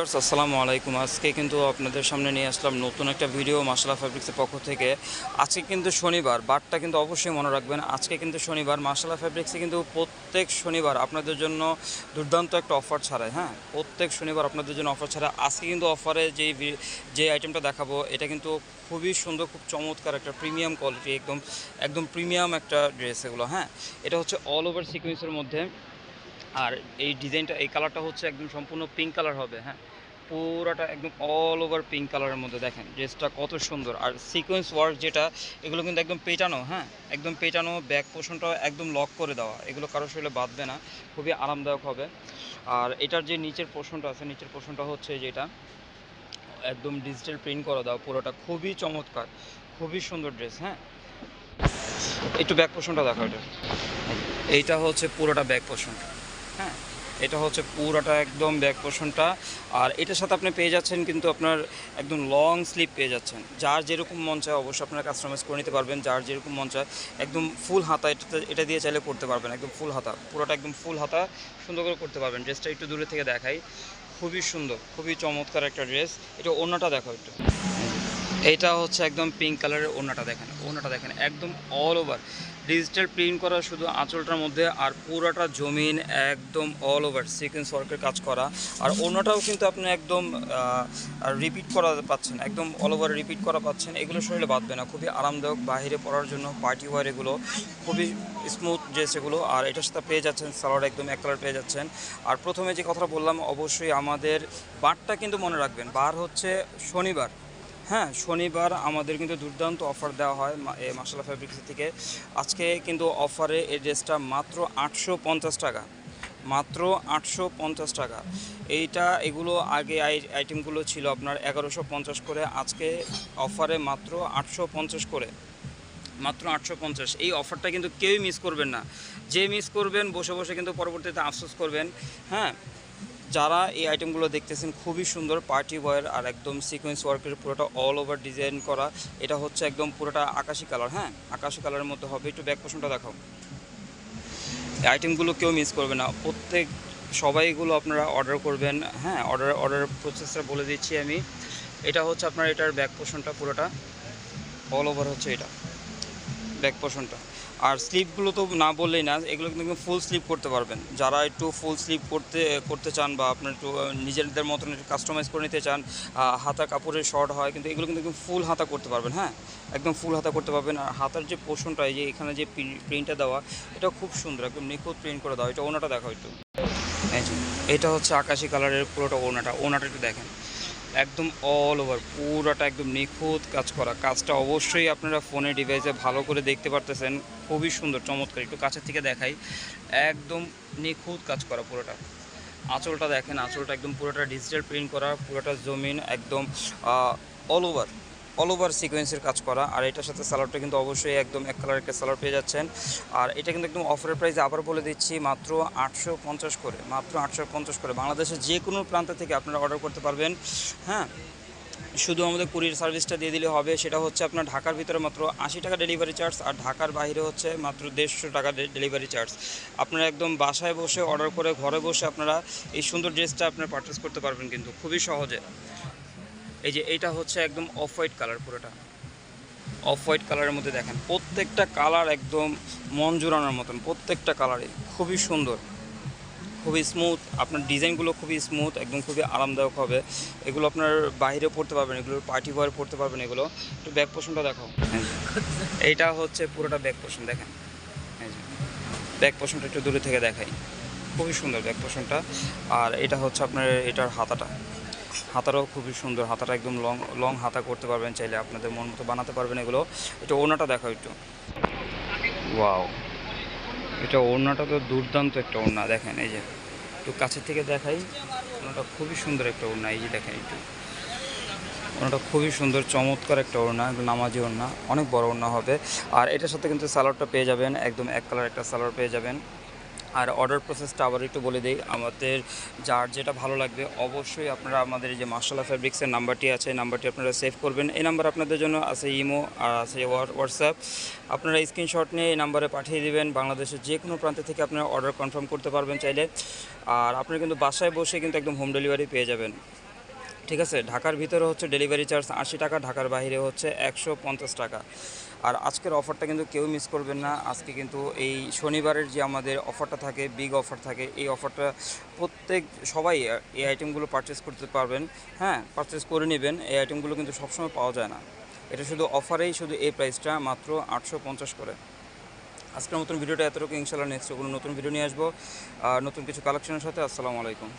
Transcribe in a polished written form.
আসসালামু আলাইকুম। আজকে কিন্তু আপনাদের সামনে নিয়ে আসলাম নতুন একটা ভিডিও মাশাআল্লাহ ফ্যাব্রিক্সের পক্ষ থেকে। আজকে কিন্তু শনিবার, বারটা কিন্তু অবশ্যই মনে রাখবেন। আজকে কিন্তু শনিবার, মাশাআল্লাহ ফ্যাব্রিক্সে কিন্তু প্রত্যেক শনিবার আপনাদের জন্য দুর্দান্ত একটা অফার ছাড়ে। হ্যাঁ, প্রত্যেক শনিবার আপনাদের জন্য অফার ছাড়ে। আজকে কিন্তু অফারে যে আইটেমটা দেখাবো এটা কিন্তু খুবই সুন্দর, খুব চমৎকার একটা প্রিমিয়াম কোয়ালিটি, একদম একদম প্রিমিয়াম একটা ড্রেস এগুলো। হ্যাঁ, এটা হচ্ছে অল ওভার সিকোয়েন্সের মধ্যে। আর এই ডিজাইনটা, এই কালারটা হচ্ছে একদম সম্পূর্ণ পিঙ্ক কালার হবে। হ্যাঁ, পুরাটা একদম অল ওভার পিঙ্ক কালারের মধ্যে। দেখেন ড্রেসটা কত সুন্দর। আর সিকোয়েন্স ওয়ার্ক যেটা, এগুলো কিন্তু একদম পেটানো। হ্যাঁ, একদম পেটানো, ব্যাক পোর্শনটাও একদম লক করে দেওয়া, এগুলো কারোর শরীরে বাঁধবে না, খুবই আরামদায়ক হবে। আর এটার যে নিচের পোর্শনটা আছে, নিচের পোর্শনটা হচ্ছে যেটা একদম ডিজিটাল প্রিন্ট করে দেওয়া, পুরোটা খুবই চমৎকার, খুবই সুন্দর ড্রেস। হ্যাঁ, একটু ব্যাক পোর্শনটা দেখো। এইটা হচ্ছে পুরোটা ব্যাক পোর্শনটা। হ্যাঁ, এটা হচ্ছে পুরোটা একদম ব্যাক পোর্শনটা। আর এটার সাথে আপনি পেয়ে যাচ্ছেন কিন্তু আপনার একদম লং স্লিভ পেয়ে যাচ্ছেন। যার যেরকম মন চায় অবশ্যই আপনারা কাস্টমাইজ করে নিতে পারবেন। যার যেরকম মন চায় একদম ফুল হাতা, এটা দিয়ে চাইলে করতে পারবেন। একদম ফুল হাতা, পুরোটা একদম ফুল হাতা সুন্দর করে করতে পারবেন। ড্রেসটা একটু দূরে থেকে দেখাই, খুবই সুন্দর, খুবই চমৎকার একটা ড্রেস। এটা ওড়নাটা দেখো একটু। এইটা হচ্ছে একদম পিঙ্ক কালারের ওড়নাটা দেখেন, ওড়নাটা দেখেন একদম অল ওভার ডিজিটাল প্রিন্ট করা শুধু আঁচলটার মধ্যে, আর পুরোটা জমিন একদম অল ওভার সিকোয়েন্স ওয়ার্কের কাজ করা। আর ওড়নাটাও কিন্তু আপনি একদম রিপিট করা পাচ্ছেন, একদম অল ওভার রিপিট করা পাচ্ছেন। এগুলো শরীরে বাঁধবে না, খুবই আরামদায়ক বাইরে পরার জন্য, পার্টি ওয়ার এগুলো খুবই স্মুথ ড্রেস এগুলো। আর এটার সাথে পেয়ে যাচ্ছেন সালোয়ার একদম এক কালার পেয়ে যাচ্ছেন। আর প্রথমে যে কথা বললাম, অবশ্যই আমাদের বারটা কিন্তু মনে রাখবেন, বার হচ্ছে শনিবার। হ্যাঁ, শনিবার আমাদের কিন্তু দুর্দান্ত অফার দেওয়া হয় মাশাআল্লাহ ফ্যাব্রিক্স থেকে। আজকে কিন্তু অফারে এই ড্রেসটা মাত্র 850 টাকা, মাত্র 850 টাকা। এগুলো আগে আইটেমগুলো ছিল আপনার 1150 করে, আজকে অফারে মাত্র 850 করে, মাত্র 850। এই অফারটা কিন্তু কেউই মিস করবেন না। যে মিস করবেন বসে বসে কিন্তু পরবর্তীতে আফসোস করবেন। হ্যাঁ, যারা এই আইটেমগুলো দেখতেছেন খুবই সুন্দর পার্টি ওয়্যার, আর একদম সিকোয়েন্স ওয়ার্কের পুরোটা অল ওভার ডিজাইন করা। এটা হচ্ছে একদম পুরোটা আকাশি কালার। হ্যাঁ, আকাশি কালারের মধ্যে হবে। একটু ব্যাক পোর্শনটা দেখাও। এই আইটেমগুলো কেউ মিস করবে না, সবাইগুলো আপনারা অর্ডার করবেন। হ্যাঁ, অর্ডার প্রসেসটা বলে দিচ্ছি আমি। এটা হচ্ছে আপনার এটার ব্যাক পোর্শনটা, পুরোটা অল ওভার হচ্ছে এটা ব্যাক পোর্শনটা। আর স্লিপগুলো তো না বললেই না, এগুলো কিন্তু ফুল স্লিপ করতে পারবেন। যারা একটু ফুল স্লিপ করতে চান, বা আপনার একটু নিজেদের মতন একটু কাস্টমাইজ করে নিতে চান, হাতা কাপড়ের শর্ট হয় কিন্তু এগুলো কিন্তু ফুল হাতা করতে পারবেন। হ্যাঁ, একদম ফুল হাতা করতে পারবেন। আর হাতার যে পোর্শনটা, এই যে এখানে যে প্রিন্টটা দেওয়া, এটা খুব সুন্দর, একদম নিখুঁত প্রিন্ট করে দেওয়া। এটা ওনাটা দেখো একটু। এই যে এটা হচ্ছে আকাশি কালারের পুরোটা ওনাটা একটু দেখেন, একদম অল ওভার পুরোটা একদম নিখুঁত কাজ করা। কাজটা অবশ্যই আপনারা ফোনে ডিভাইসে ভালো করে দেখতে পারতেছেন, খুবই সুন্দর চমৎকার। একটু কাছের থেকে দেখাই, একদম নিখুঁত কাজ করা পুরোটা। আঁচলটা দেখেন, আঁচলটা একদম পুরোটা ডিজিটাল প্রিন্ট করা, পুরোটা জমিন একদম অল ওভার সিকোয়েন্সের কাজ করা। আর এটার সাথে সালোয়ারটা কিন্তু অবশ্যই একদম এক কালার একটা সালোয়ার পেয়ে যাচ্ছেন। আর এটা কিন্তু একদম অফারের প্রাইসে আবার বলে দিচ্ছি, মাত্র 850 করে, মাত্র 850 করে। বাংলাদেশের যে কোনো প্রান্ত থেকে আপনারা অর্ডার করতে পারবেন। হ্যাঁ, শুধু আমাদের কুরিয়ার সার্ভিসটা দিয়ে দিলে হবে। সেটা হচ্ছে আপনার ঢাকার ভিতরে মাত্র 80 টাকা ডেলিভারি চার্জ, আর ঢাকার বাইরে হচ্ছে মাত্র 150 টাকা ডেলিভারি চার্জ। আপনারা একদম বাসায় বসে অর্ডার করে ঘরে বসে আপনারা এই সুন্দর ড্রেসটা আপনারা পারচেস করতে পারবেন কিন্তু খুবই সহজে। এই যে এইটা হচ্ছে একদম অফ হোয়াইট কালার, পুরোটা অফ হোয়াইট কালারের মধ্যে দেখেন, প্রত্যেকটা কালার একদম মন জুড়ানোর মতন, প্রত্যেকটা কালারই খুবই সুন্দর, খুবই স্মুথ। আপনার ডিজাইনগুলো খুবই স্মুথ, একদম খুবই আরামদায়ক হবে। এগুলো আপনার বাইরে পড়তে পারবেন, এগুলো পার্টি ওয়্যার পড়তে পারবেন। এগুলো একটু ব্যাক পোর্শনটা দেখো। এইটা হচ্ছে পুরোটা ব্যাক পোর্শন দেখেন, এই যে ব্যাক পোর্শনটা একটু দূরে থেকে দেখাই, খুবই সুন্দর ব্যাক পোর্শনটা। আর এটা হচ্ছে আপনার এটার হাতাটাও খুবই সুন্দর। হাতাটা একদম লং হাতা করতে পারবেন, চাইলে আপনাদের মন মতো বানাতে পারবেন এগুলো। এটা ওড়নাটা দেখো একটু। ওয়াও, এটা ওড়নাটা তো দুর্দান্ত একটা ওড়না দেখেন। এই যে একটু কাছের থেকে দেখাই, ওড়নাটা খুবই সুন্দর একটা ওড়না। এই যে দেখেন একটু, ওড়নাটা খুবই সুন্দর চমৎকার একটা ওড়না, নামাজি ওড়না, অনেক বড় ওড়না হবে। আর এটার সাথে কিন্তু সালোয়ারটা পেয়ে যাবেন, একদম এক কালার একটা সালোয়ার পেয়ে যাবেন। আর অর্ডার প্রসেসটা আবার একটু বলে দিই, আমাদের যার যেটা ভালো লাগবে অবশ্যই আপনারা আমাদের এই যে মাশাআল্লাহ ফ্যাব্রিক্সের নাম্বারটি আছে, নাম্বারটি আপনারা সেভ করবেন। এই নাম্বার আপনাদের জন্য আছে ইমো আর আছে হোয়াটসঅ্যাপ। আপনারা স্ক্রিনশট নিয়ে এই নাম্বারে পাঠিয়ে দেবেন। বাংলাদেশের যে কোনো প্রান্ত থেকে আপনারা অর্ডার কনফার্ম করতে পারবেন চাইলে। আর আপনারা কিন্তু বাসায় বসে কিন্তু একদম হোম ডেলিভারি পেয়ে যাবেন। ঠিক আছে। ঢাকার ভিতরে হচ্ছে ডেলিভারি চার্জ 80 টাকা, ঢাকার বাইরে হচ্ছে 150 টাকা। আর আজকের অফারটা কিন্তু কেউ মিস করবেন না। আজকে কিন্তু এই শনিবারের যে আমাদের অফারটা থাকে, বিগ অফার থাকে, এই অফারটা প্রত্যেক সবাই এই আইটেমগুলো পারচেস করতে পারবেন। হ্যাঁ, পারচেস করে নেবেন। এই আইটেমগুলো কিন্তু সবসময় পাওয়া যায় না। এটা শুধু অফারেই, শুধু এই প্রাইসটা মাত্র 850 করে। আজকের মতন ভিডিওটা এতটুকু। ইনশাআল্লাহ নেক্সট কোনো নতুন ভিডিও নিয়ে আসবো নতুন কিছু কালেকশনের সাথে। আসসালামু আলাইকুম।